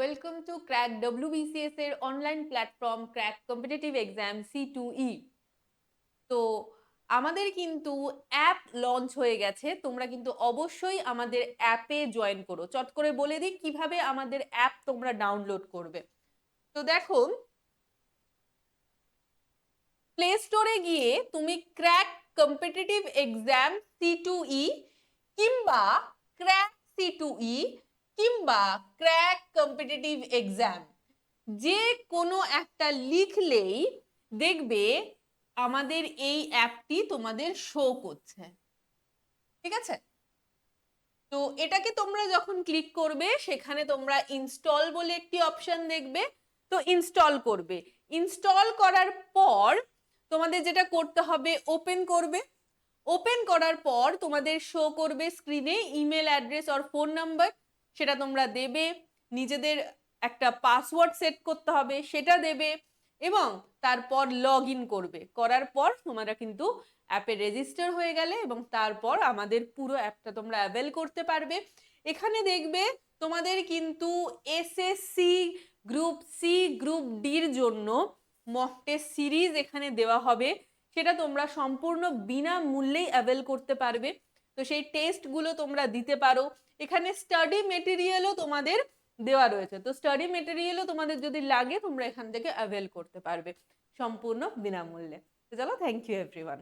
Welcome to crack WBCS এর online platform crack competitive exam C2E। তো আমাদের কিন্তু অ্যাপ লঞ্চ হয়ে গেছে, তোমরা কিন্তু অবশ্যই আমাদের অ্যাপে জয়েন করো। চট করে বলে দিই কিভাবে আমাদের অ্যাপ তোমরা ডাউনলোড করবে। তো দেখো, প্লে স্টোরে গিয়ে তুমি ক্র্যাক কম্পিটিটিভ এক্সাম C2E কিংবা ক্র্যাক C2E কিংবা ক্র্যাক কম্পিটিটিভ এক্সাম যে কোনো একটা লিখলেই দেখবে আমাদের এই অ্যাপটি তোমাদের শো করছে। ঠিক আছে, তো এটাকে তোমরা যখন ক্লিক করবে সেখানে তোমরা ইনস্টল বলে একটি অপশন দেখবে, তো ইনস্টল করবে। ইনস্টল করার পর তোমাদের যেটা করতে হবে, ওপেন করবে। ওপেন করার পর তোমাদের শো করবে স্ক্রিনে ইমেল অ্যাড্রেস আর ফোন নাম্বার, সেটা তোমরা দেবে। নিজেদের একটা পাসওয়ার্ড সেট করতে হবে, সেটা দেবে এবং তারপর লগ ইন করবে। করার পর তোমরা কিন্তু অ্যাপে রেজিস্টার হয়ে গেলে এবং তারপর আমাদের পুরো অ্যাপটা তোমরা অ্যাভেল করতে পারবে। এখানে দেখবে তোমাদের কিন্তু SSC গ্রুপ সি গ্রুপ ডির জন্য মক টেস্ট সিরিজ এখানে দেওয়া হবে, সেটা তোমরা সম্পূর্ণ বিনামূল্যেই অ্যাভেল করতে পারবে। তো সেই টেস্টগুলো তোমরা দিতে পারো। এখানে স্টাডি মেটেরিয়ালও তোমাদের দেওয়া রয়েছে, তো স্টাডি মেটেরিয়ালও তোমাদের যদি লাগে তোমরা এখান থেকে অ্যাভেল করতে পারবে সম্পূর্ণ বিনামূল্যে। তো চলো, থ্যাংক ইউ এভরিওয়ান।